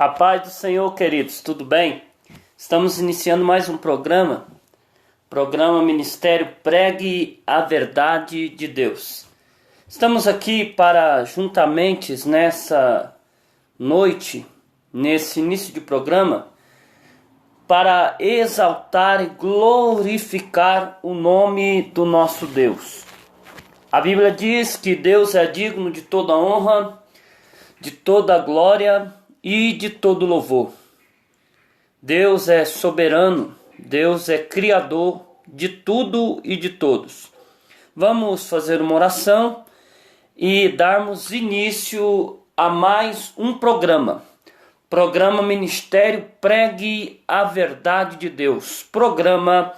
A paz do Senhor, queridos, tudo bem? Estamos iniciando mais um programa Ministério Pregue a Verdade de Deus. Estamos aqui para, juntamente nessa noite, nesse início de programa, para exaltar e glorificar o nome do nosso Deus. A Bíblia diz que Deus é digno de toda honra, de toda glória e de todo louvor. Deus é soberano, Deus é criador de tudo e de todos. Vamos fazer uma oração e darmos início a mais um programa Ministério Pregue a Verdade de Deus. Programa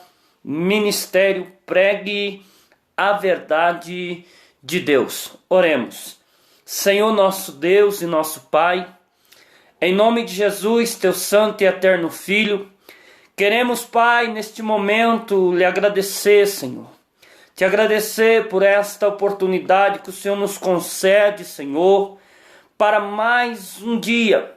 Ministério Pregue a Verdade de Deus. Oremos. Senhor nosso Deus e nosso Pai, em nome de Jesus, teu santo e eterno Filho, queremos, Pai, neste momento lhe agradecer, Senhor. Te agradecer por esta oportunidade que o Senhor nos concede, Senhor, para mais um dia,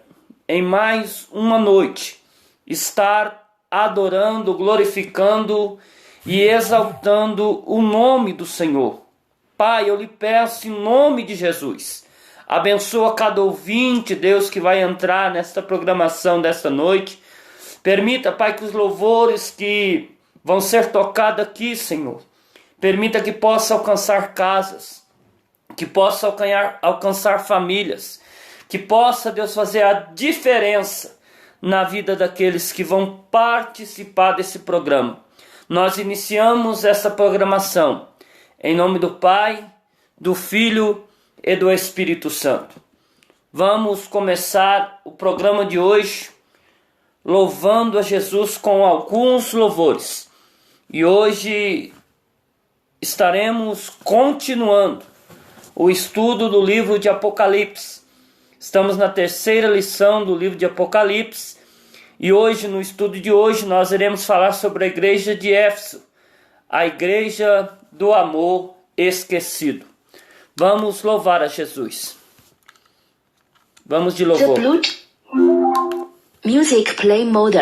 em mais uma noite, estar adorando, glorificando e exaltando o nome do Senhor. Pai, eu lhe peço em nome de Jesus, abençoa cada ouvinte, Deus, que vai entrar nesta programação desta noite. Permita, Pai, que os louvores que vão ser tocados aqui, Senhor, permita que possa alcançar casas, que possa alcançar famílias, que possa, Deus, fazer a diferença na vida daqueles que vão participar desse programa. Nós iniciamos essa programação em nome do Pai, do Filho e do Espírito Santo. Vamos começar o programa de hoje louvando a Jesus com alguns louvores. E hoje estaremos continuando o estudo do livro de Apocalipse. Estamos na terceira lição do livro de Apocalipse. E hoje, no estudo de hoje, nós iremos falar sobre a igreja de Éfeso, a igreja do amor esquecido. Vamos louvar a Jesus. Vamos de louvor. The Bluetooth Music Play Mode.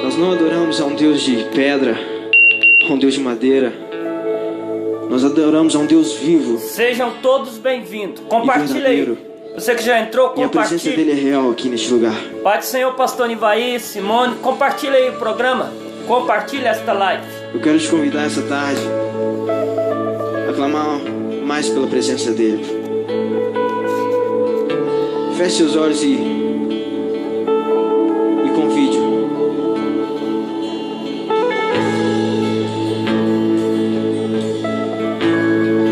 Nós não adoramos a um Deus de pedra, a um Deus de madeira. Nós adoramos a um Deus vivo. Sejam todos bem-vindos. Compartilhe aí. Você que já entrou, compartilhe. E a presença dele é real aqui neste lugar. Pai do Senhor, pastor Nivaí, Simone, compartilhe aí o programa. Compartilhe esta live. Eu quero te convidar essa tarde a clamar mais pela presença dele. Feche seus olhos e convide-o.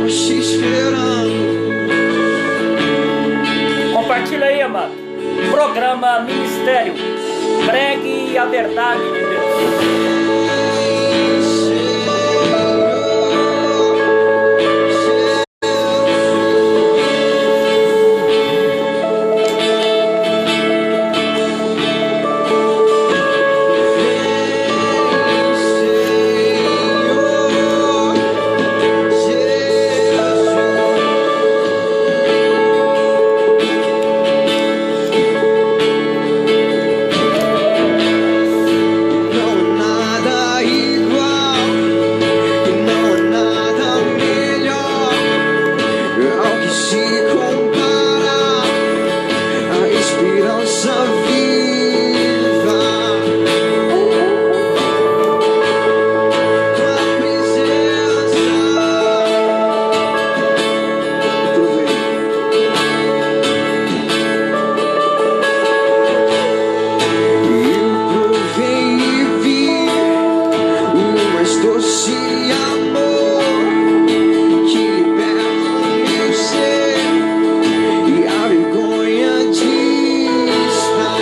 Te esperando. Compartilha aí, amado. Programa Ministério Pregue a Verdade de Deus. E a vergonha de estar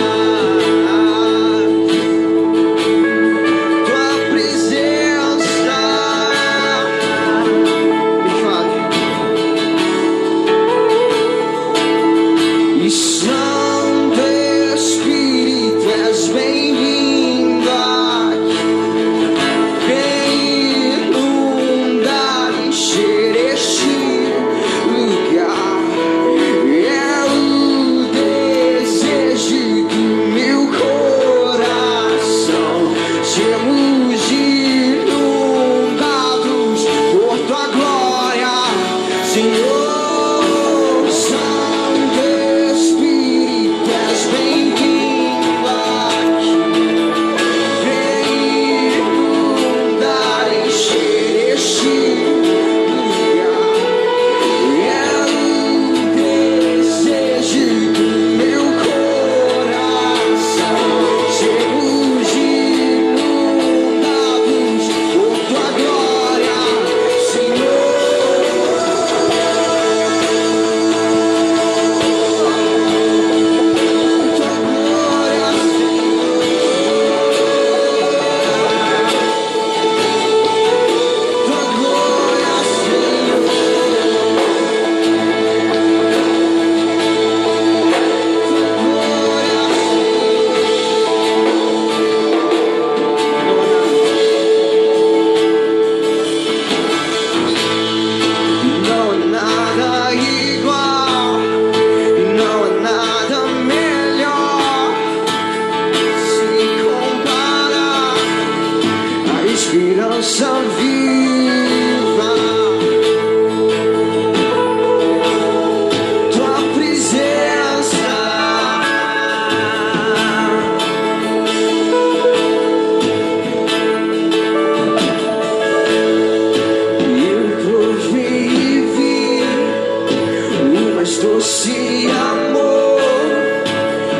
mais doce amor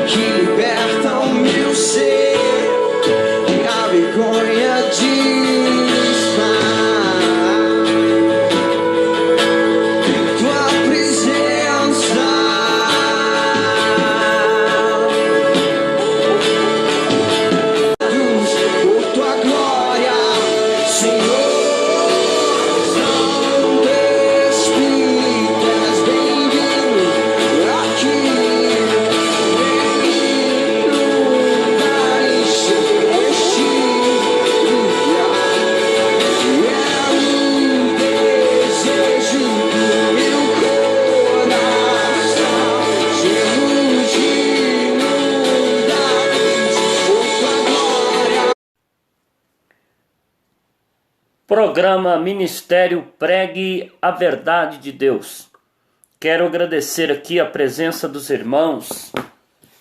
que liberta o meu ser e a vergonha desfaz. Tua presença, por tua glória, Senhor. Programa Ministério Pregue a Verdade de Deus. Quero agradecer aqui a presença dos irmãos.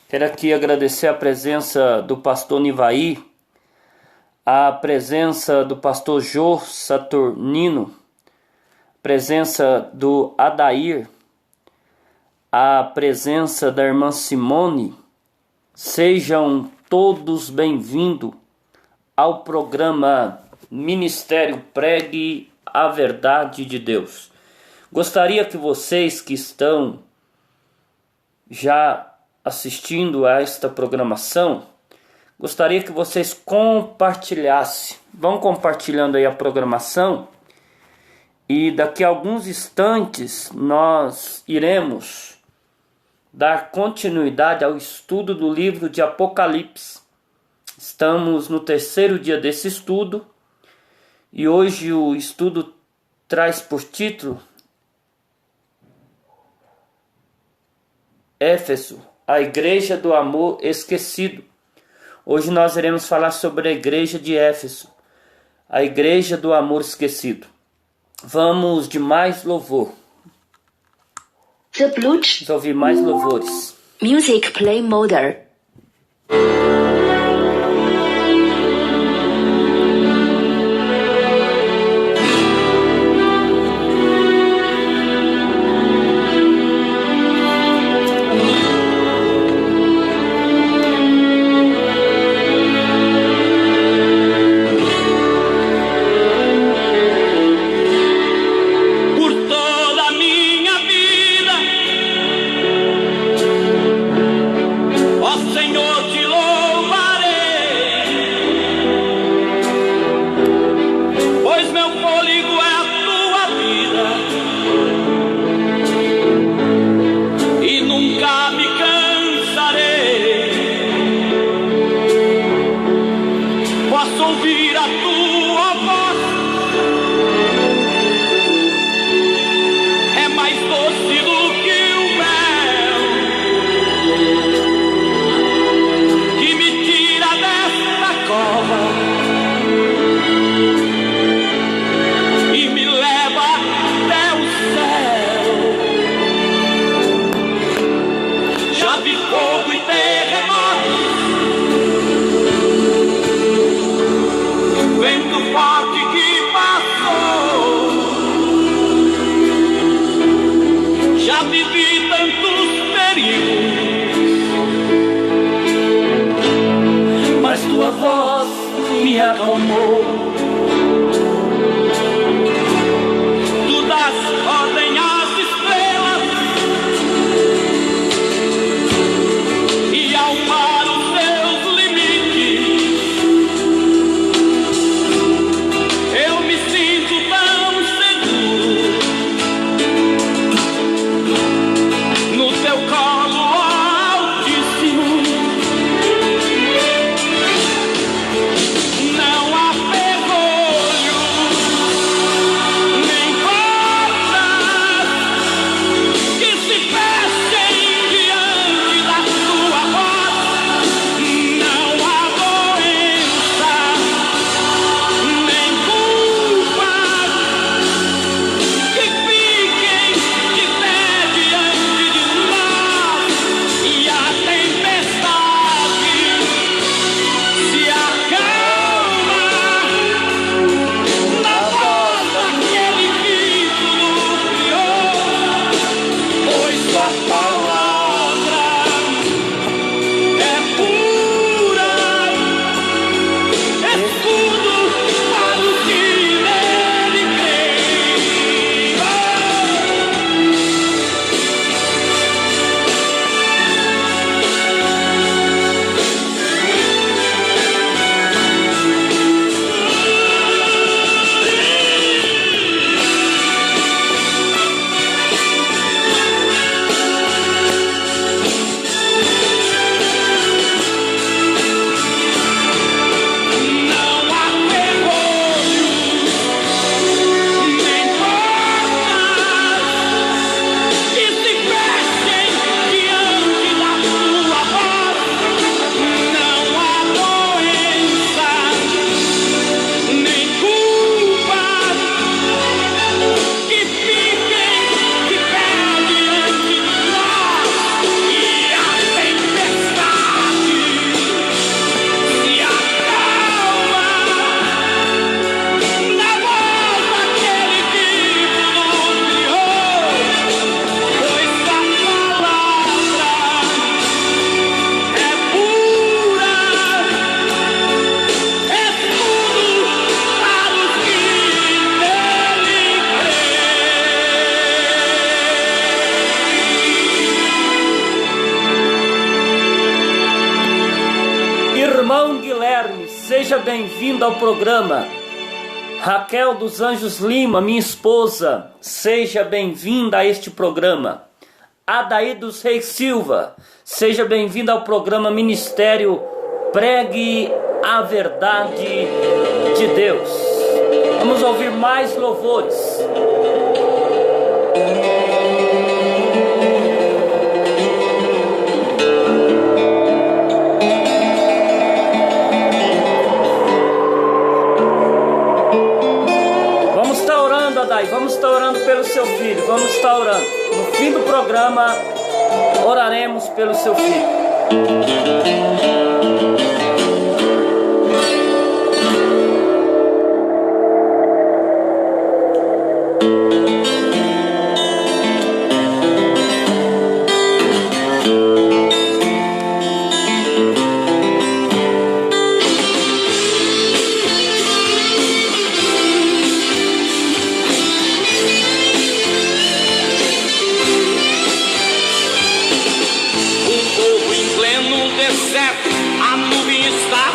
Quero aqui agradecer a presença do pastor Nivaí, a presença do pastor Jô Saturnino, a presença do Adair, a presença da irmã Simone. Sejam todos bem-vindos ao programa Ministério Pregue a Verdade de Deus. Gostaria que vocês que estão já assistindo a esta programação, gostaria que vocês compartilhassem. Vão compartilhando aí a programação e daqui a alguns instantes nós iremos dar continuidade ao estudo do livro de Apocalipse. Estamos no terceiro dia desse estudo. E hoje o estudo traz por título Éfeso, a Igreja do Amor Esquecido. Hoje nós iremos falar sobre a Igreja de Éfeso, a Igreja do Amor Esquecido. Vamos de mais louvor. The Bluetooth Vamos ouvir mais louvores. Music Play Mode. Não há ferrolho, nem corda bem-vinda ao programa. Raquel dos Anjos Lima, minha esposa, seja bem-vinda a este programa. Adair dos Reis Silva, seja bem-vinda ao programa Ministério Pregue a Verdade de Deus. Vamos ouvir mais louvores. Vamos estar orando pelo seu filho. Vamos estar orando. No fim do programa, oraremos pelo seu filho. A nuvem está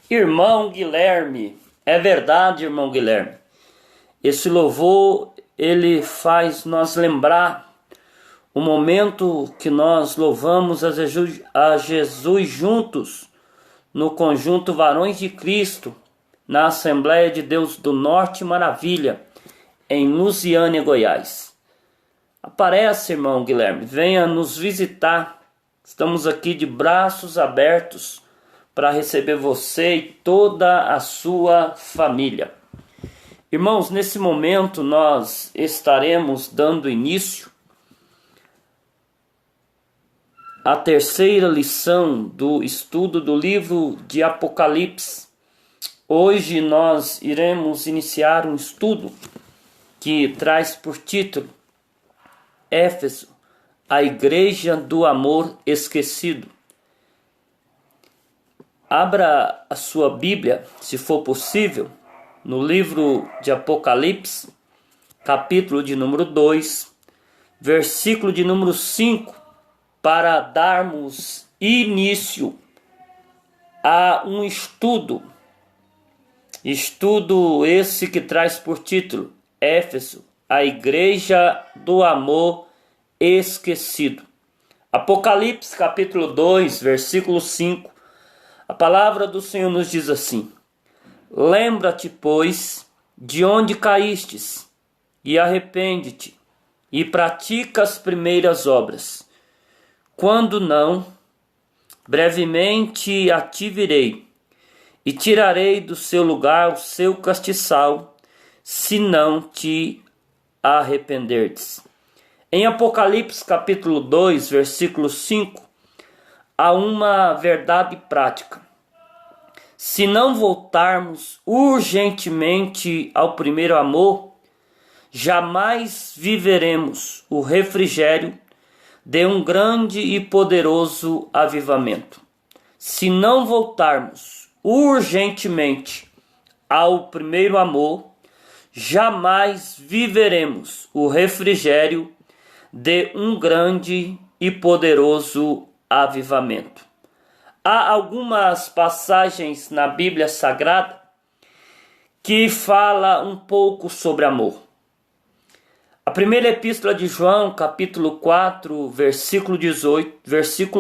Irmão Guilherme, é verdade, irmão Guilherme. Esse louvor, ele faz nós lembrar o momento que nós louvamos a Jesus juntos, no conjunto Varões de Cristo, na Assembleia de Deus do Norte Maravilha, em Lusiânia, Goiás. Aparece, irmão Guilherme, venha nos visitar. Estamos aqui de braços abertos para receber você e toda a sua família. Irmãos, nesse momento nós estaremos dando início à terceira lição do estudo do livro de Apocalipse. Hoje nós iremos iniciar um estudo que traz por título Éfeso, a Igreja do Amor Esquecido. Abra a sua Bíblia, se for possível, no livro de Apocalipse, capítulo de número 2, versículo de número 5, para darmos início a um estudo esse que traz por título Éfeso, a Igreja do Amor Esquecido. Apocalipse capítulo 2, versículo 5, a palavra do Senhor nos diz assim: lembra-te, pois, de onde caístes, e arrepende-te, e pratica as primeiras obras. Quando não, brevemente a te virei, e tirarei do seu lugar o seu castiçal, se não te arrependerdes. Em Apocalipse capítulo 2, versículo 5, há uma verdade prática. Se não voltarmos urgentemente ao primeiro amor, jamais viveremos o refrigério de um grande e poderoso avivamento. Se não voltarmos urgentemente ao primeiro amor, jamais viveremos o refrigério de um grande e poderoso avivamento. Há algumas passagens na Bíblia Sagrada que fala um pouco sobre amor. A primeira epístola de João, capítulo 4, versículo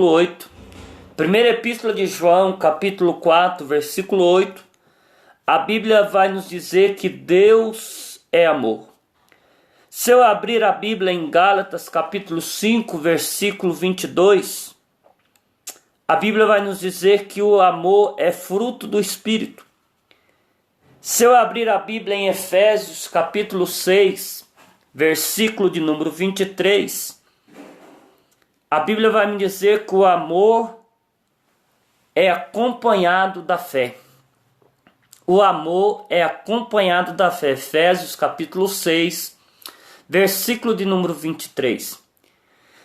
8. Primeira epístola de João, capítulo 4, versículo 8. A Bíblia vai nos dizer que Deus é amor. Se eu abrir a Bíblia em Gálatas, capítulo 5, versículo 22, a Bíblia vai nos dizer que o amor é fruto do Espírito. Se eu abrir a Bíblia em Efésios, capítulo 6, versículo de número 23, a Bíblia vai me dizer que o amor é acompanhado da fé. O amor é acompanhado da fé. Efésios, capítulo 6, versículo de número 23.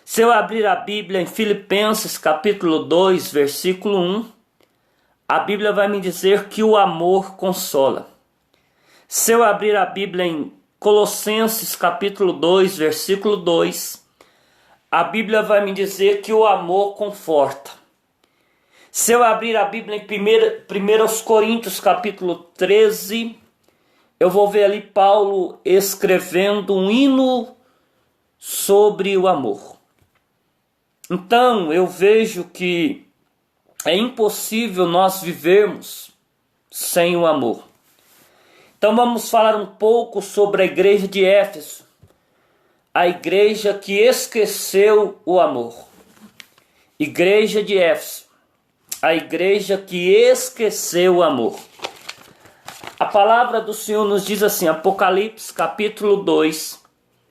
Se eu abrir a Bíblia em Filipenses capítulo 2, versículo 1, a Bíblia vai me dizer que o amor consola. Se eu abrir a Bíblia em Colossenses capítulo 2, versículo 2, a Bíblia vai me dizer que o amor conforta. Se eu abrir a Bíblia em 1 Coríntios capítulo 13, eu vou ver ali Paulo escrevendo um hino sobre o amor. Então eu vejo que é impossível nós vivermos sem o amor. Então vamos falar um pouco sobre a igreja de Éfeso, a igreja que esqueceu o amor. Igreja de Éfeso, a igreja que esqueceu o amor. A palavra do Senhor nos diz assim, Apocalipse capítulo 2,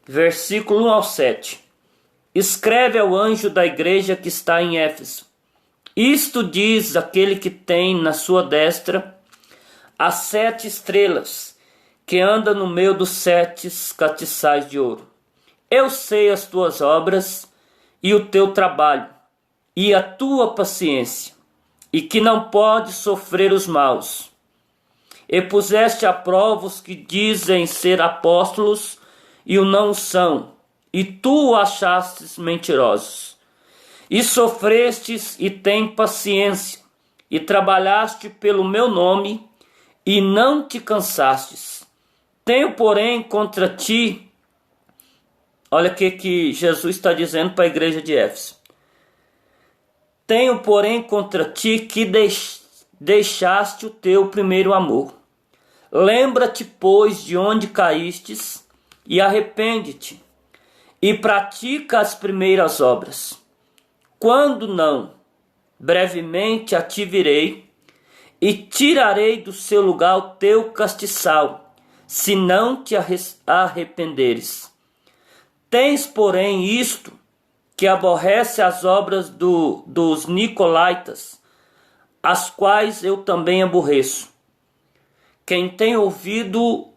versículo 1 ao 7. Escreve ao anjo da igreja que está em Éfeso. Isto diz aquele que tem na sua destra as 7 estrelas, que anda no meio dos 7 castiçais de ouro. Eu sei as tuas obras e o teu trabalho, e a tua paciência, e que não podes sofrer os maus. E puseste à prova os que dizem ser apóstolos e o não são, e tu achastes mentirosos. E sofrestes e tem paciência, e trabalhaste pelo meu nome e não te cansastes. Tenho, porém, contra ti, olha o que Jesus está dizendo para a igreja de Éfeso. Tenho, porém, contra ti que deixaste o teu primeiro amor. Lembra-te, pois, de onde caístes e arrepende-te e pratica as primeiras obras. Quando não, brevemente a ti virei e tirarei do seu lugar o teu castiçal, se não te arrependeres. Tens, porém, isto, que aborrece as obras dos nicolaítas, as quais eu também aborreço. Quem tem ouvido,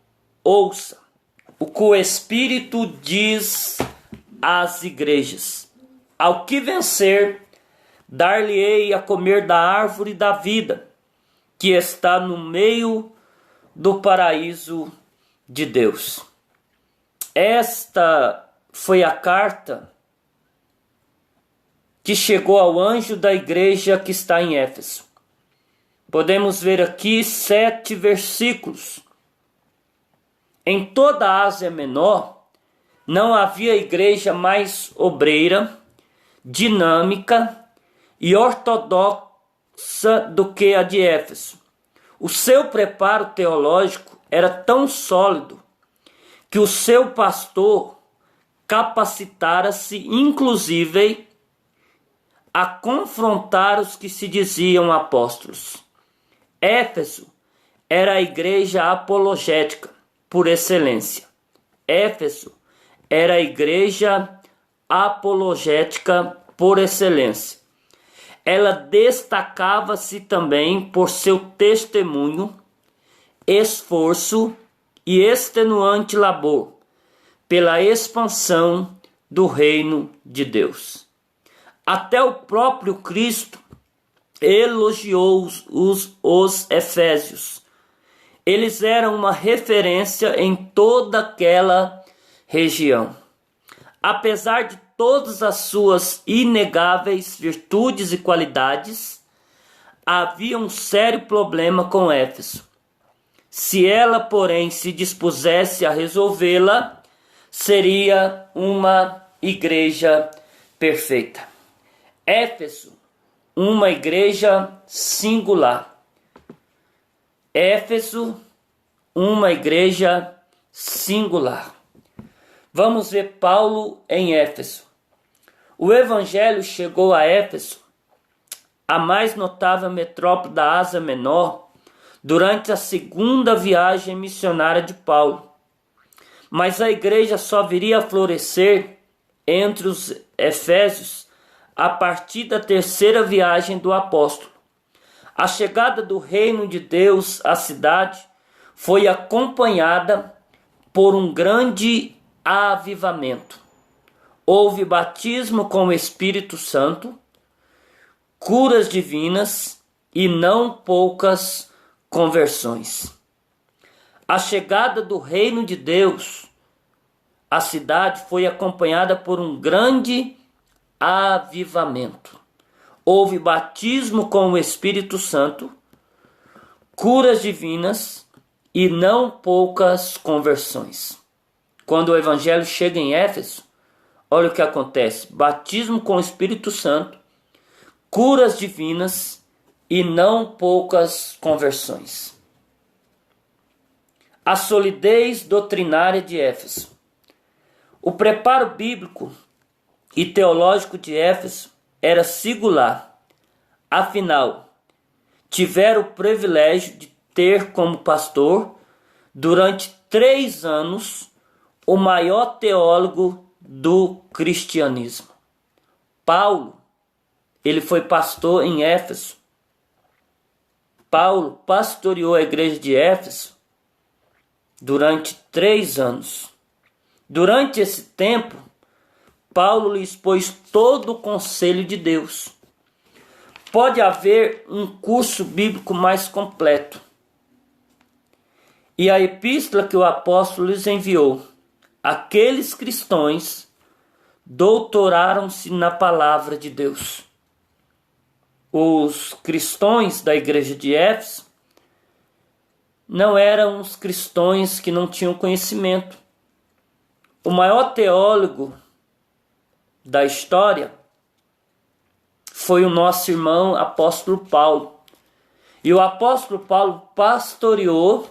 ouça o que o Espírito diz às igrejas. Ao que vencer, dar-lhe-ei a comer da árvore da vida, que está no meio do paraíso de Deus. Esta foi a carta que chegou ao anjo da igreja que está em Éfeso. Podemos ver aqui 7 versículos. Em toda a Ásia Menor, não havia igreja mais obreira, dinâmica e ortodoxa do que a de Éfeso. O seu preparo teológico era tão sólido que o seu pastor capacitara-se, inclusive, a confrontar os que se diziam apóstolos. Éfeso era a igreja apologética por excelência. Éfeso era a igreja apologética por excelência. Ela destacava-se também por seu testemunho, esforço e extenuante labor pela expansão do reino de Deus. Até o próprio Cristo elogiou os efésios. Eles eram uma referência em toda aquela região. Apesar de todas as suas inegáveis virtudes e qualidades, havia um sério problema com Éfeso. Se ela, porém, se dispusesse a resolvê-la, seria uma igreja perfeita. Éfeso, uma igreja singular. Éfeso, uma igreja singular. Vamos ver Paulo em Éfeso. O evangelho chegou a Éfeso, a mais notável metrópole da Ásia Menor, durante a segunda viagem missionária de Paulo. Mas a igreja só viria a florescer entre os efésios a partir da terceira viagem do apóstolo. A chegada do reino de Deus à cidade foi acompanhada por um grande avivamento. Houve batismo com o Espírito Santo, curas divinas e não poucas conversões. A chegada do reino de Deus à cidade foi acompanhada por um grande avivamento. Houve batismo com o Espírito Santo, curas divinas e não poucas conversões. Quando o evangelho chega em Éfeso, olha o que acontece: batismo com o Espírito Santo, curas divinas e não poucas conversões. A solidez doutrinária de Éfeso. O preparo bíblico e teológico de Éfeso era singular. Afinal, tiveram o privilégio de ter como pastor, durante 3 anos, o maior teólogo do cristianismo. Paulo, ele foi pastor em Éfeso. Paulo pastoreou a igreja de Éfeso durante 3 anos. Durante esse tempo, Paulo lhe expôs todo o conselho de Deus. Pode haver um curso bíblico mais completo. E a epístola que o apóstolo lhes enviou, aqueles cristãos doutoraram-se na palavra de Deus. os cristãos da igreja de Éfeso não eram os cristãos que não tinham conhecimento. O maior teólogo da história foi o nosso irmão apóstolo Paulo. E o apóstolo Paulo pastoreou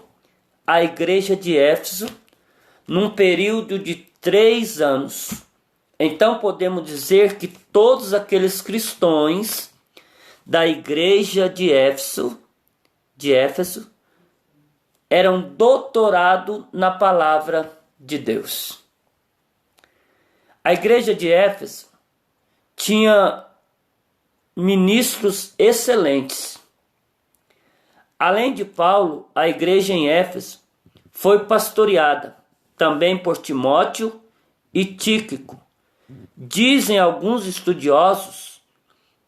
a igreja de Éfeso num período de 3 anos. Então podemos dizer que todos aqueles cristãos da igreja de Éfeso eram doutorados na palavra de Deus. A igreja de Éfeso tinha ministros excelentes. Além de Paulo, a igreja em Éfeso foi pastoreada também por Timóteo e Tíquico. Dizem alguns estudiosos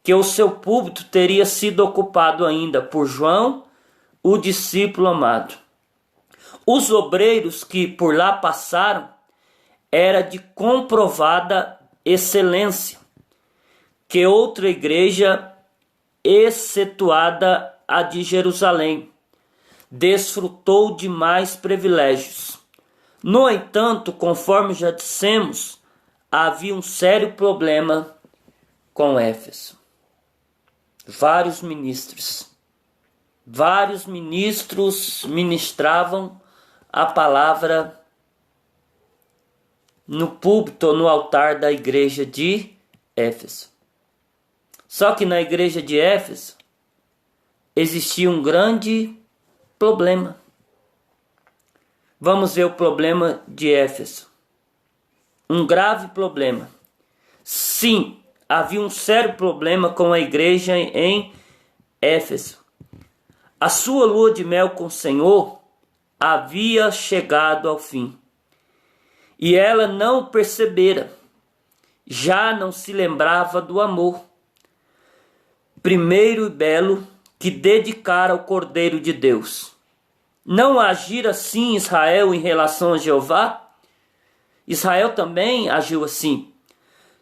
que o seu púlpito teria sido ocupado ainda por João, o discípulo amado. Os obreiros que por lá passaram era de comprovada excelência, que outra igreja, excetuada a de Jerusalém, desfrutou de mais privilégios. No entanto, conforme já dissemos, havia um sério problema com Éfeso. Vários ministros ministravam a palavra no púlpito ou no altar da igreja de Éfeso. Só que na igreja de Éfeso existia um grande problema. Vamos ver o problema de Éfeso. Um grave problema. Sim, havia um sério problema com a igreja em Éfeso. A sua lua de mel com o Senhor havia chegado ao fim. E ela não percebera, já não se lembrava do amor primeiro e belo que dedicara ao Cordeiro de Deus. Não agir assim Israel em relação a Jeová? Israel também agiu assim.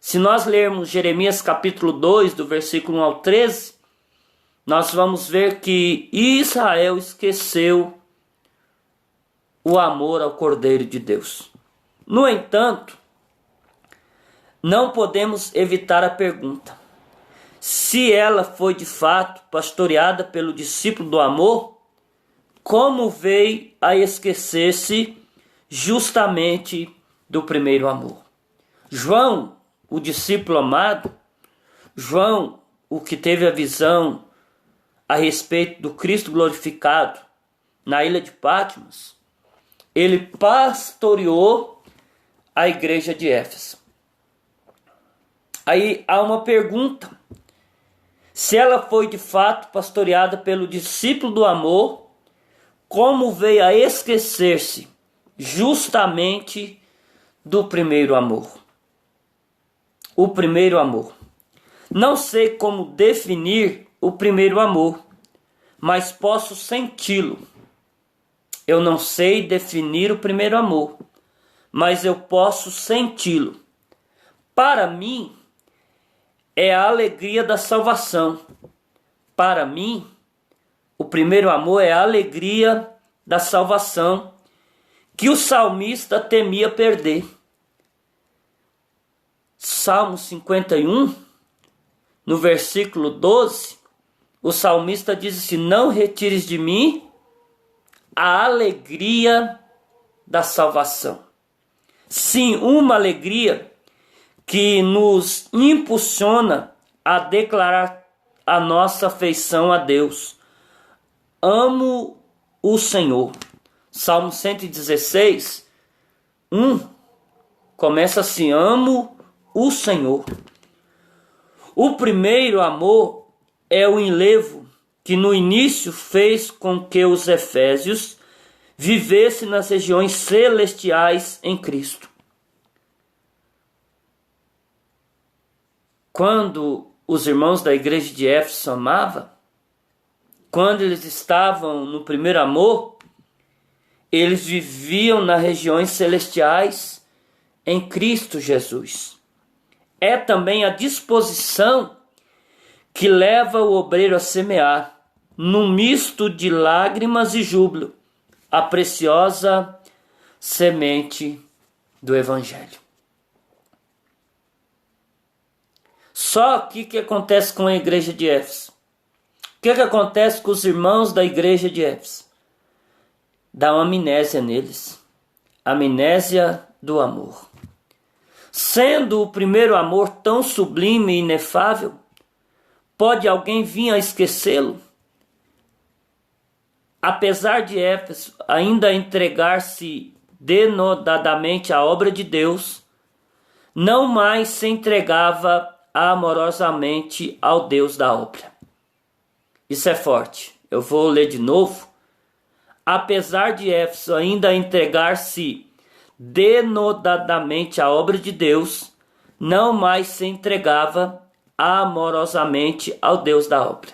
Se nós lermos Jeremias capítulo 2, do versículo 1 ao 13, nós vamos ver que Israel esqueceu o amor ao Cordeiro de Deus. No entanto, não podemos evitar a pergunta: se ela foi de fato pastoreada pelo discípulo do amor, como veio a esquecer-se justamente do primeiro amor? João, o discípulo amado, João, o que teve a visão a respeito do Cristo glorificado na ilha de Patmos, ele pastoreou a igreja de Éfeso. Aí há uma pergunta: se ela foi de fato pastoreada pelo discípulo do amor, como veio a esquecer-se justamente do primeiro amor? O primeiro amor. Não sei como definir o primeiro amor, mas posso senti-lo. Eu não sei definir o primeiro amor, mas eu posso senti-lo. Para mim, é a alegria da salvação. Para mim, o primeiro amor é a alegria da salvação que o salmista temia perder. Salmo 51, no versículo 12, o salmista diz assim: não retires de mim a alegria da salvação. Sim, uma alegria que nos impulsiona a declarar a nossa afeição a Deus. Amo o Senhor. Salmo 116, 1, começa assim: amo o Senhor. O primeiro amor é o enlevo que no início fez com que os efésios vivessem nas regiões celestiais em Cristo. Quando os irmãos da igreja de Éfeso amavam, quando eles estavam no primeiro amor, eles viviam nas regiões celestiais em Cristo Jesus. É também a disposição que leva o obreiro a semear, num misto de lágrimas e júbilo, a preciosa semente do Evangelho. Só que acontece com a igreja de Éfeso? O que acontece com os irmãos da igreja de Éfeso? Dá uma amnésia neles. Amnésia do amor. Sendo o primeiro amor tão sublime e inefável, pode alguém vir a esquecê-lo? Apesar de Éfeso ainda entregar-se denodadamente à obra de Deus, não mais se entregava amorosamente ao Deus da obra. Isso é forte. Eu vou ler de novo. Apesar de Éfeso ainda entregar-se denodadamente à obra de Deus, não mais se entregava amorosamente ao Deus da obra.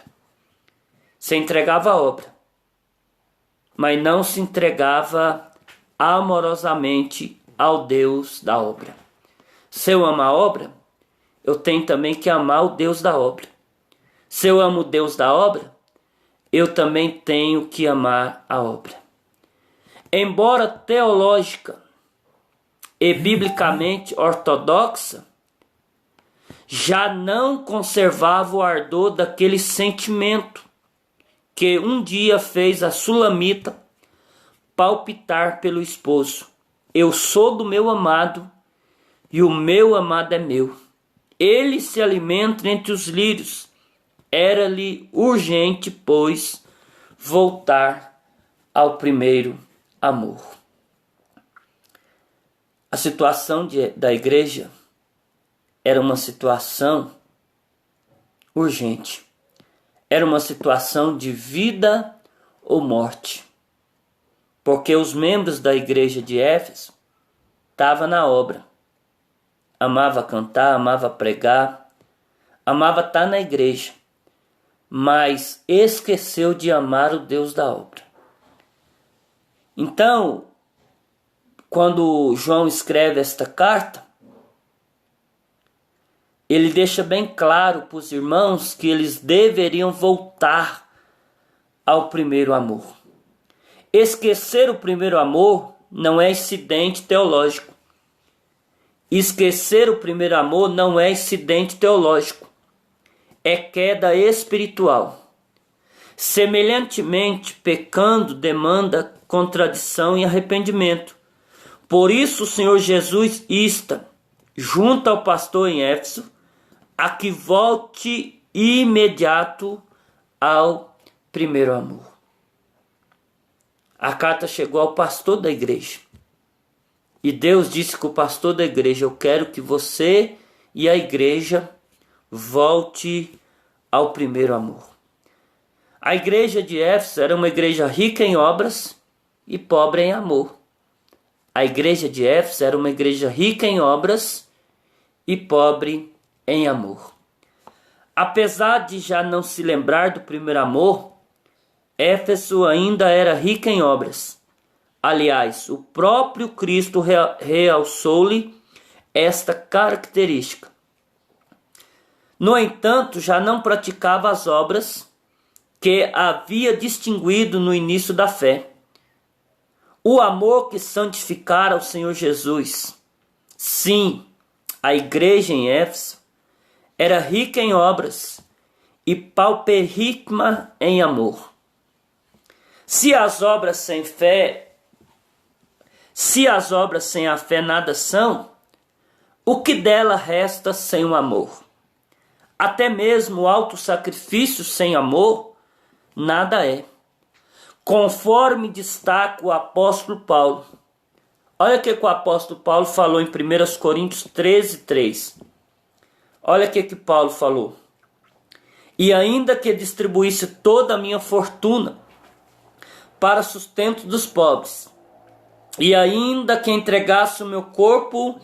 Se entregava à obra, mas não se entregava amorosamente ao Deus da obra. Se eu amo a obra, eu tenho também que amar o Deus da obra. Se eu amo o Deus da obra, eu também tenho que amar a obra. Embora teológica e biblicamente ortodoxa, já não conservava o ardor daquele sentimento que um dia fez a sulamita palpitar pelo esposo. Eu sou do meu amado e o meu amado é meu. Ele se alimenta entre os lírios. Era-lhe urgente, pois, voltar ao primeiro amor. A situação da igreja era uma situação urgente. Era uma situação de vida ou morte. Porque os membros da igreja de Éfeso estavam na obra. Amava cantar, amava pregar, amava estar na igreja, mas esqueceu de amar o Deus da obra. Então, quando João escreve esta carta, ele deixa bem claro para os irmãos que eles deveriam voltar ao primeiro amor. Esquecer o primeiro amor não é incidente teológico. Esquecer o primeiro amor não é incidente teológico. É queda espiritual. Semelhantemente, pecando demanda contradição e arrependimento. Por isso o Senhor Jesus insta, junto ao pastor em Éfeso, a que volte imediato ao primeiro amor. A carta chegou ao pastor da igreja. E Deus disse com o pastor da igreja: eu quero que você e a igreja volte ao primeiro amor. A igreja de Éfeso era uma igreja rica em obras e pobre em amor. A igreja de Éfeso era uma igreja rica em obras e pobre em amor. Apesar de já não se lembrar do primeiro amor, Éfeso ainda era rica em obras. Aliás, o próprio Cristo realçou-lhe esta característica. No entanto, já não praticava as obras que havia distinguido no início da fé. O amor que santificara o Senhor Jesus. Sim, a igreja em Éfeso era rica em obras e paupérrima em amor. Se as obras sem a fé nada são, o que dela resta sem o amor? Até mesmo o autossacrifício sem amor nada é. Conforme destaca o apóstolo Paulo. Olha o que o apóstolo Paulo falou em 1 Coríntios 13:3. Olha o que Paulo falou. E ainda que distribuísse toda a minha fortuna para sustento dos pobres, e ainda que entregasse o meu corpo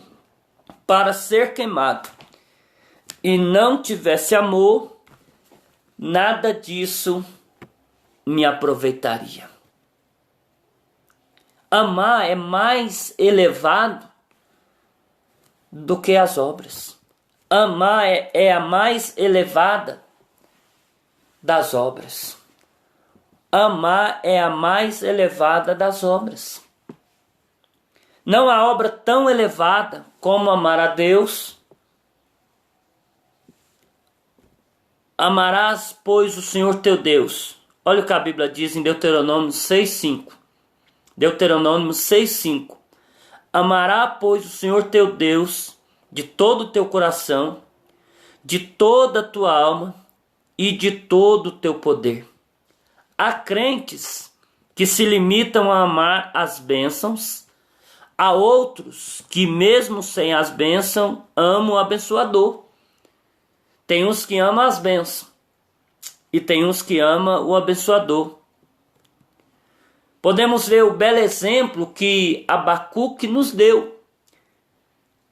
para ser queimado, e não tivesse amor, nada disso me aproveitaria. Amar é mais elevado do que as obras. Amar é a mais elevada das obras. Amar é a mais elevada das obras. Não há obra tão elevada como amar a Deus. Amarás, pois, o Senhor teu Deus. Olha o que a Bíblia diz em Deuteronômio 6,5. Deuteronômio 6,5. Amará, pois, o Senhor teu Deus de todo o teu coração, de toda a tua alma e de todo o teu poder. Há crentes que se limitam a amar as bênçãos, há outros que mesmo sem as bênçãos amam o abençoador. Tem uns que amam as bênçãos e tem uns que amam o abençoador. Podemos ver o belo exemplo que Abacuque nos deu.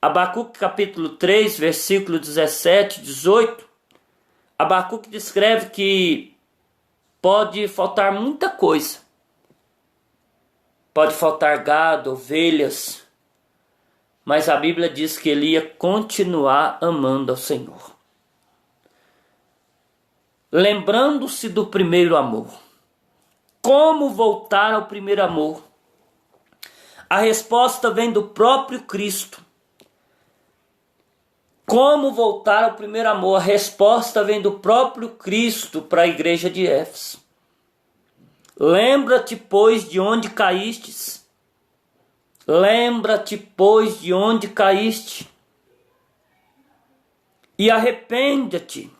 Abacuque capítulo 3, versículo 17, 18. Abacuque descreve que pode faltar muita coisa. Pode faltar gado, ovelhas. Mas a Bíblia diz que ele ia continuar amando ao Senhor. Lembrando-se do primeiro amor. Como voltar ao primeiro amor? A resposta vem do próprio Cristo. Como voltar ao primeiro amor? A resposta vem do próprio Cristo para a igreja de Éfeso. Lembra-te, pois, de onde caístes. Lembra-te, pois, de onde caíste. E arrepende-te.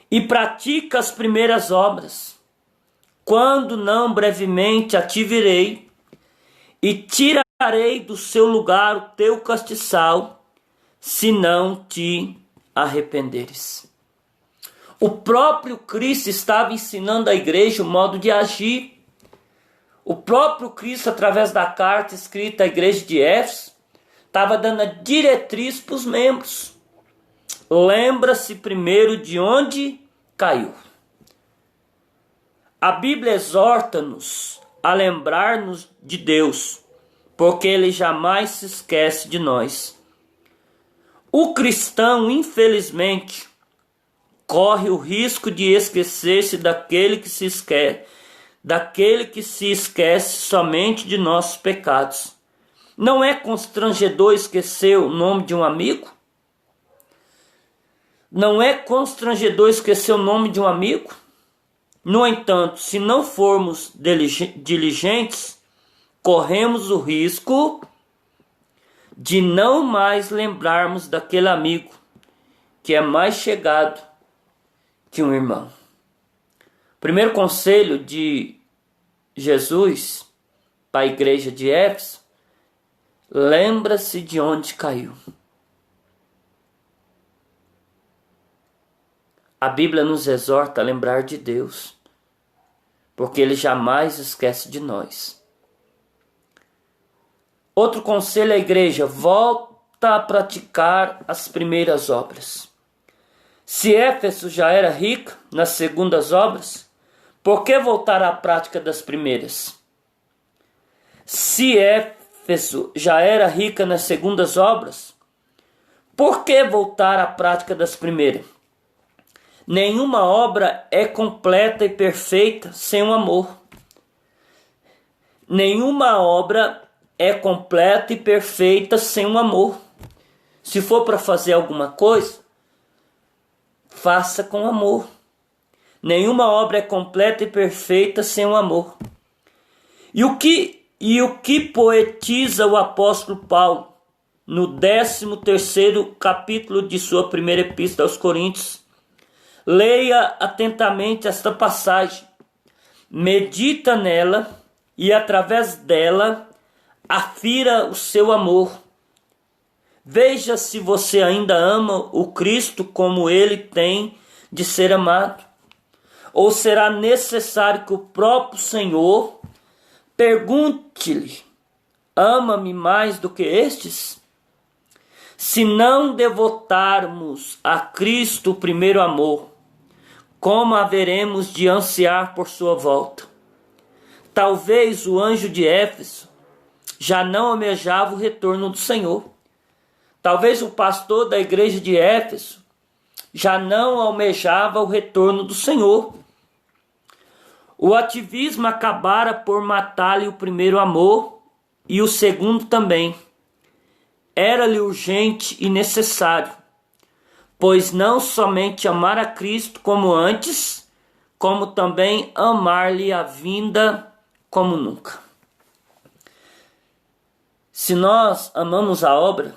E pratica as primeiras obras. Quando não, brevemente a te virei. E tirarei do seu lugar o teu castiçal, se não te arrependeres. O próprio Cristo estava ensinando à igreja o modo de agir. O próprio Cristo, através da carta escrita à igreja de Éfeso, estava dando a diretriz para os membros. Lembra-se primeiro de onde caiu. A Bíblia exorta-nos a lembrar-nos de Deus, porque Ele jamais se esquece de nós. O cristão, infelizmente, corre o risco de esquecer-se daquele que se esquece somente de nossos pecados. Não é constrangedor esquecer o nome de um amigo? Não é constrangedor esquecer o nome de um amigo? No entanto, se não formos diligentes, corremos o risco de não mais lembrarmos daquele amigo que é mais chegado que um irmão. Primeiro conselho de Jesus para a igreja de Éfeso: lembra-se de onde caiu. A Bíblia nos exorta a lembrar de Deus, porque Ele jamais esquece de nós. Outro conselho à igreja: volta a praticar as primeiras obras. Se Éfeso já era rica nas segundas obras, por que voltar à prática das primeiras? Se Éfeso já era rica nas segundas obras, por que voltar à prática das primeiras? Nenhuma obra é completa e perfeita sem o amor. Nenhuma obra é completa e perfeita sem o amor. Se for para fazer alguma coisa, faça com amor. Nenhuma obra é completa e perfeita sem o amor. E o que poetiza o apóstolo Paulo no 13º capítulo de sua primeira epístola aos Coríntios? Leia atentamente esta passagem, medita nela e através dela afira o seu amor. Veja se você ainda ama o Cristo como ele tem de ser amado. Ou será necessário que o próprio Senhor pergunte-lhe: ama-me mais do que estes? Se não devotarmos a Cristo o primeiro amor, como haveremos de ansiar por sua volta? Talvez o anjo de Éfeso já não almejava o retorno do Senhor. Talvez o pastor da igreja de Éfeso já não almejava o retorno do Senhor. O ativismo acabara por matar-lhe o primeiro amor e o segundo também. Era-lhe urgente e necessário, pois não somente amar a Cristo como antes, como também amar-lhe a vinda como nunca. Se nós amamos a obra,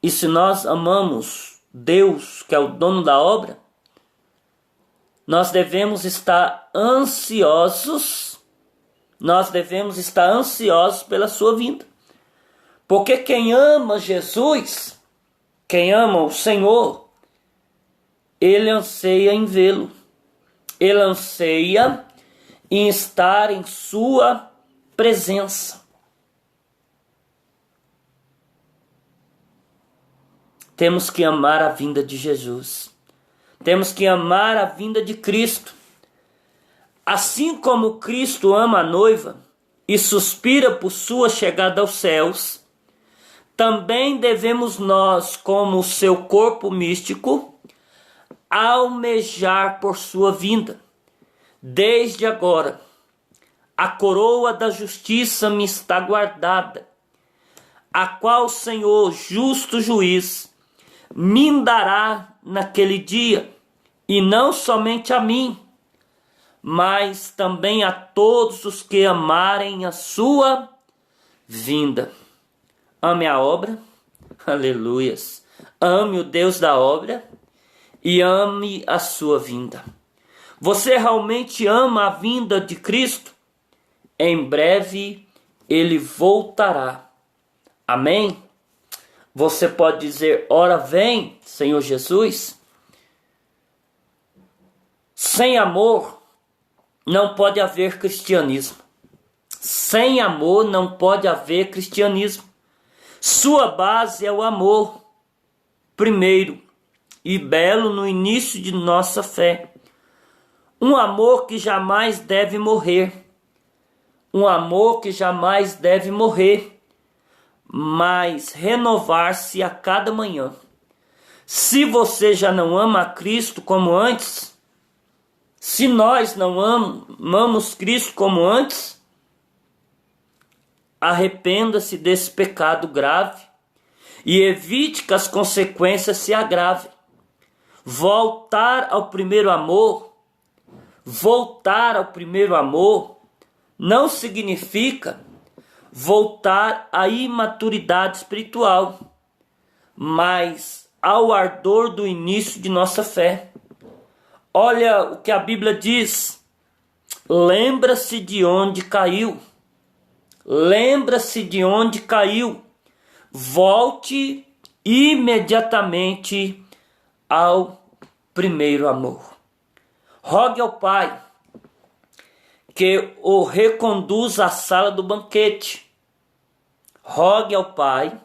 e se nós amamos Deus, que é o dono da obra, nós devemos estar ansiosos pela sua vinda. Porque quem ama Jesus, quem ama o Senhor, ele anseia em vê-lo. Ele anseia em estar em sua presença. Temos que amar a vinda de Jesus. Temos que amar a vinda de Cristo. Assim como Cristo ama a noiva e suspira por sua chegada aos céus, também devemos nós, como seu corpo místico, almejar por sua vinda. Desde agora, a coroa da justiça me está guardada, a qual o Senhor, justo juiz, me dará naquele dia, e não somente a mim, mas também a todos os que amarem a sua vinda. Ame a obra, aleluias. Ame o Deus da obra e ame a sua vinda. Você realmente ama a vinda de Cristo? Em breve ele voltará. Amém? Você pode dizer, ora vem, Senhor Jesus. Sem amor não pode haver cristianismo. Sem amor não pode haver cristianismo. Sua base é o amor, primeiro e belo no início de nossa fé. Um amor que jamais deve morrer. Um amor que jamais deve morrer, mas renovar-se a cada manhã. Se você já não ama a Cristo como antes, se nós não amamos Cristo como antes, arrependa-se desse pecado grave e evite que as consequências se agravem. Voltar ao primeiro amor não significa voltar à imaturidade espiritual, mas ao ardor do início de nossa fé. Olha o que a Bíblia diz. Lembra-se de onde caiu. Lembra-se de onde caiu. Volte imediatamente ao primeiro amor. Rogue ao Pai que o reconduza à sala do banquete. Rogue ao Pai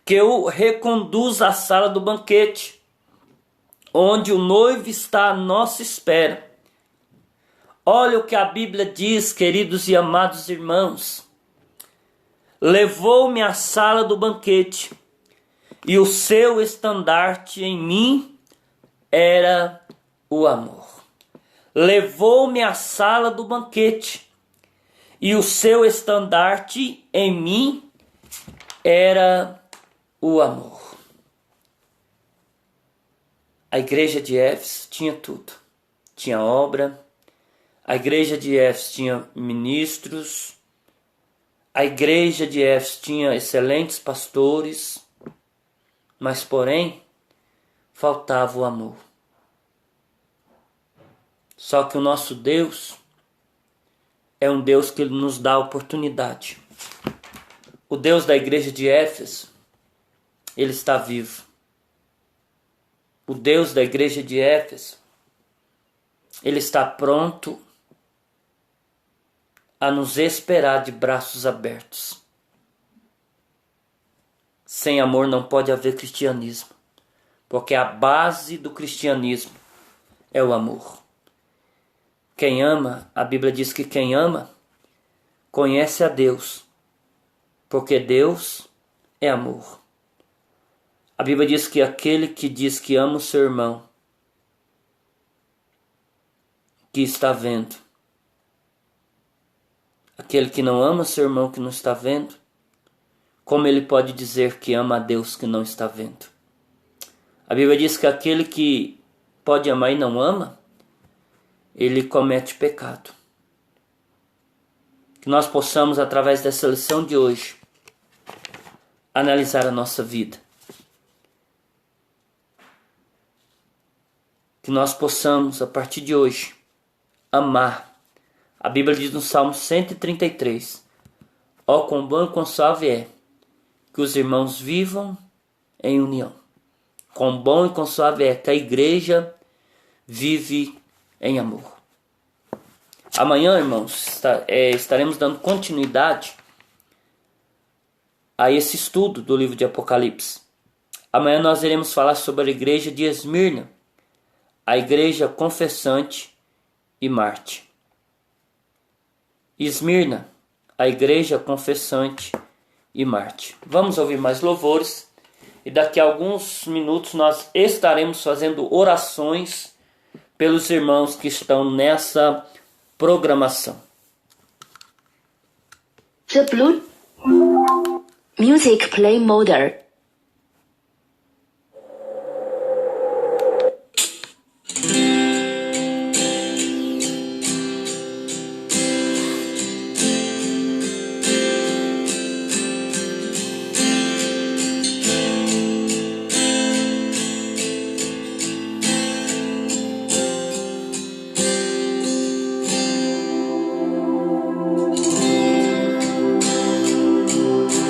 que o reconduza à sala do banquete, onde o noivo está à nossa espera. Olha o que a Bíblia diz, queridos e amados irmãos. Levou-me à sala do banquete, e o seu estandarte em mim era o amor. Levou-me à sala do banquete, e o seu estandarte em mim era o amor. A igreja de Éfeso tinha tudo. Tinha obra, a igreja de Éfeso tinha ministros, a igreja de Éfeso tinha excelentes pastores, mas porém faltava o amor. Só que o nosso Deus é um Deus que nos dá oportunidade. O Deus da igreja de Éfeso, ele está vivo. O Deus da igreja de Éfeso, ele está pronto a nos esperar de braços abertos. Sem amor não pode haver cristianismo, porque a base do cristianismo é o amor. Quem ama, a Bíblia diz que quem ama, conhece a Deus, porque Deus é amor. A Bíblia diz que aquele que diz que ama o seu irmão, que está vendo. Aquele que não ama seu irmão que não está vendo, como ele pode dizer que ama a Deus que não está vendo? A Bíblia diz que aquele que pode amar e não ama, ele comete pecado. Que nós possamos, através dessa lição de hoje, analisar a nossa vida. Que nós possamos, a partir de hoje, amar. A Bíblia diz no Salmo 133, ó, quão bom e quão suave é que os irmãos vivam em união. Quão bom e quão suave é que a igreja vive em amor. Amanhã, irmãos, estaremos dando continuidade a esse estudo do livro de Apocalipse. Amanhã nós iremos falar sobre a igreja de Esmirna, a igreja confessante e mártir. Esmirna, a igreja confessante e mártir. Vamos ouvir mais louvores e daqui a alguns minutos nós estaremos fazendo orações pelos irmãos que estão nessa programação. The Blue Music Play Mode.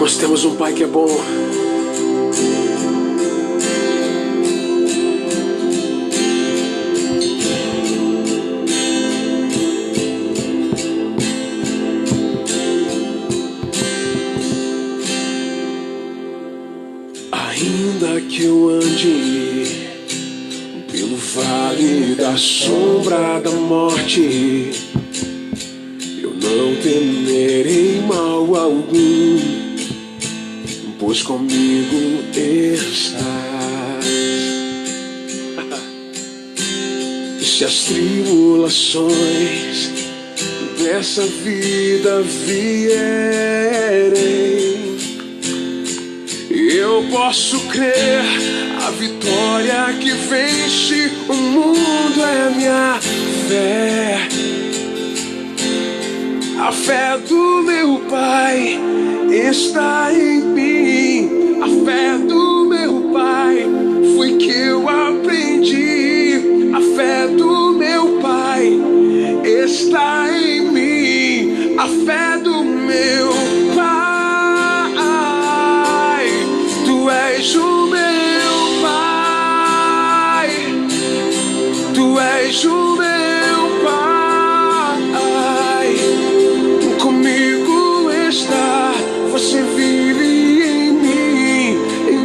Nós temos um Pai que é bom. Ainda que eu ande pelo vale da sombra da morte, eu não temerei mal algum, pois comigo estás. Se as tribulações dessa vida vierem, eu posso crer, a vitória que vence o mundo é a minha fé. A fé do meu Pai está em mim. A fé do meu Pai foi que eu aprendi. A fé do meu Pai está em mim. A fé do meu Pai. Tu és o meu Pai. Tu és o meu Pai. Comigo está. Você vive em mim, em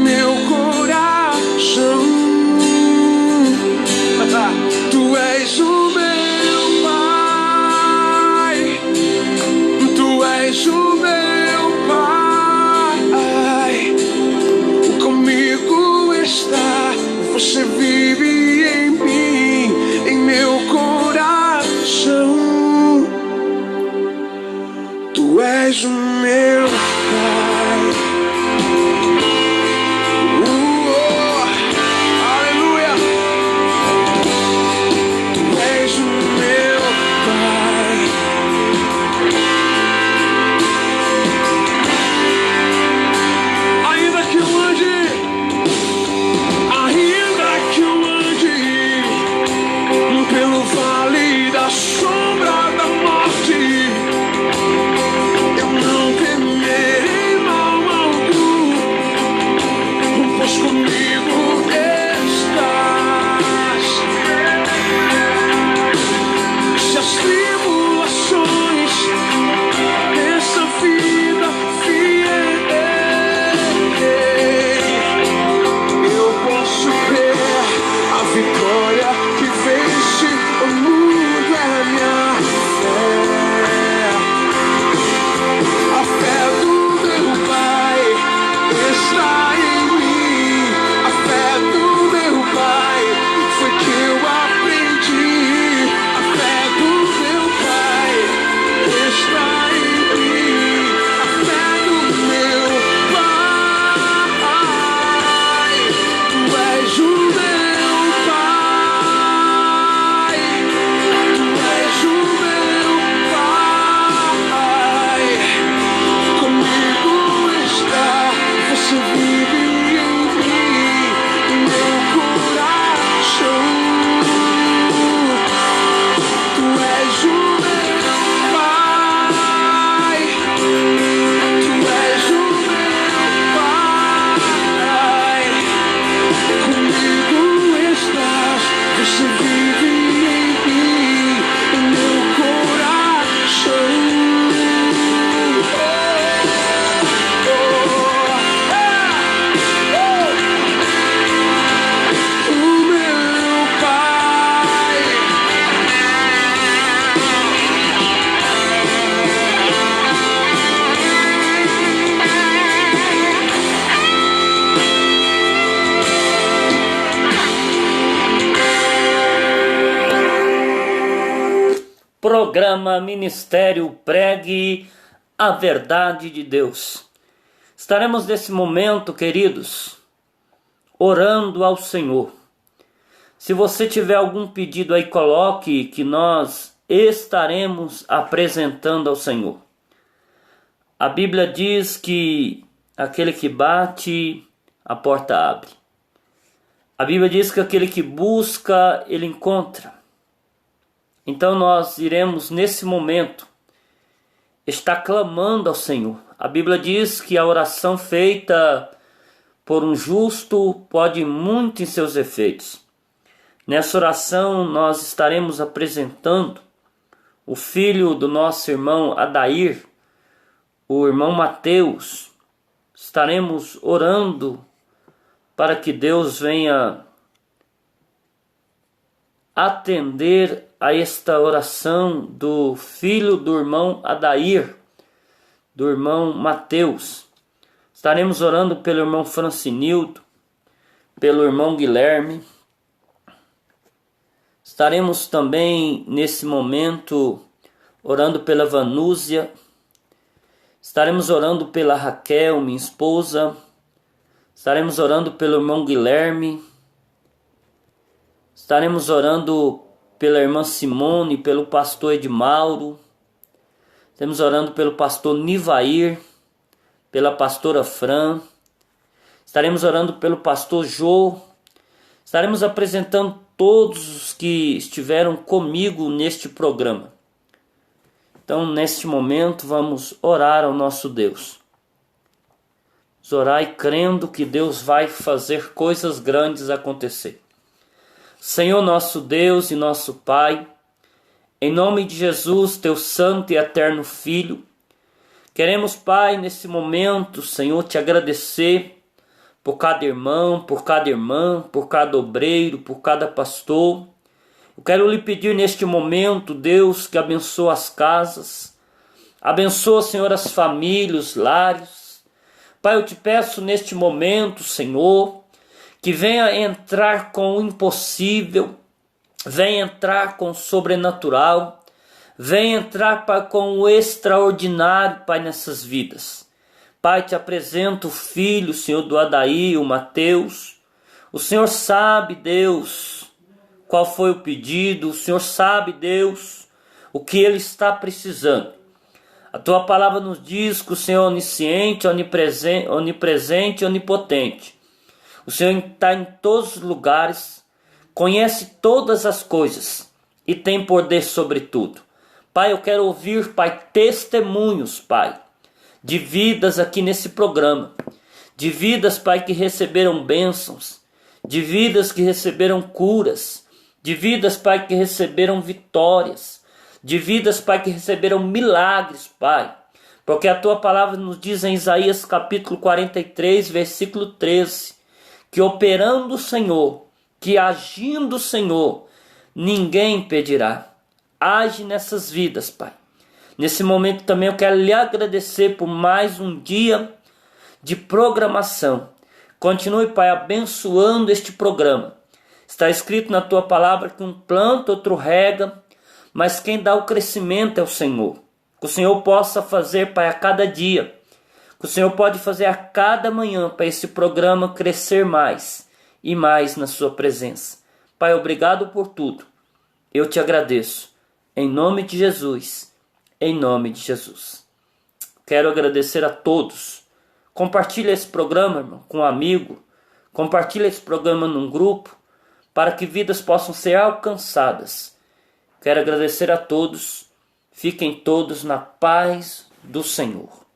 Programa Ministério Pregue a Verdade de Deus. Estaremos nesse momento, queridos, orando ao Senhor. Se você tiver algum pedido aí, coloque que nós estaremos apresentando ao Senhor. A Bíblia diz que aquele que bate, a porta abre. A Bíblia diz que aquele que busca, ele encontra. Então nós iremos nesse momento estar clamando ao Senhor. A Bíblia diz que a oração feita por um justo pode muito em seus efeitos. Nessa oração nós estaremos apresentando o filho do nosso irmão Adair, o irmão Mateus. Estaremos orando para que Deus venha atender a esta oração do filho do irmão Adair, do irmão Mateus. Estaremos orando pelo irmão Francinildo, pelo irmão Guilherme. Estaremos também nesse momento orando pela Vanúzia. Estaremos orando pela Raquel, minha esposa. Estaremos orando pelo irmão Guilherme. Estaremos orando pela irmã Simone, pelo pastor Edmauro. Estaremos orando pelo pastor Nivair, pela pastora Fran. Estaremos orando pelo pastor Jô. Estaremos apresentando todos os que estiveram comigo neste programa. Então, neste momento, vamos orar ao nosso Deus. Vamos orar e crendo que Deus vai fazer coisas grandes acontecer. Senhor nosso Deus e nosso Pai, em nome de Jesus, teu santo e eterno Filho, queremos, Pai, nesse momento, Senhor, te agradecer por cada irmão, por cada irmã, por cada obreiro, por cada pastor. Eu quero lhe pedir neste momento, Deus, que abençoe as casas, abençoa, Senhor, as famílias, os lares. Pai, eu te peço neste momento, Senhor, que venha entrar com o impossível, venha entrar com o sobrenatural, venha entrar, Pai, com o extraordinário, Pai, nessas vidas. Pai, te apresento o filho, Senhor, do Adair, o Mateus. O Senhor sabe, Deus, qual foi o pedido. O Senhor sabe, Deus, o que ele está precisando. A tua palavra nos diz que o Senhor é onisciente, onipresente e onipotente. O Senhor está em todos os lugares, conhece todas as coisas e tem poder sobre tudo. Pai, eu quero ouvir, Pai, testemunhos, Pai, de vidas aqui nesse programa. De vidas, Pai, que receberam bênçãos. De vidas que receberam curas. De vidas, Pai, que receberam vitórias. De vidas, Pai, que receberam milagres, Pai. Porque a tua palavra nos diz em Isaías capítulo 43, versículo 13, que operando o Senhor, que agindo o Senhor, ninguém impedirá. Age nessas vidas, Pai. Nesse momento também eu quero lhe agradecer por mais um dia de programação. Continue, Pai, abençoando este programa. Está escrito na tua palavra que um planta, outro rega, mas quem dá o crescimento é o Senhor. Que o Senhor possa fazer, Pai, a cada dia. Que o Senhor pode fazer a cada manhã para esse programa crescer mais e mais na sua presença. Pai, obrigado por tudo. Eu te agradeço. Em nome de Jesus. Em nome de Jesus. Quero agradecer a todos. Compartilhe esse programa, irmão, com um amigo. Compartilhe esse programa num grupo para que vidas possam ser alcançadas. Quero agradecer a todos. Fiquem todos na paz do Senhor.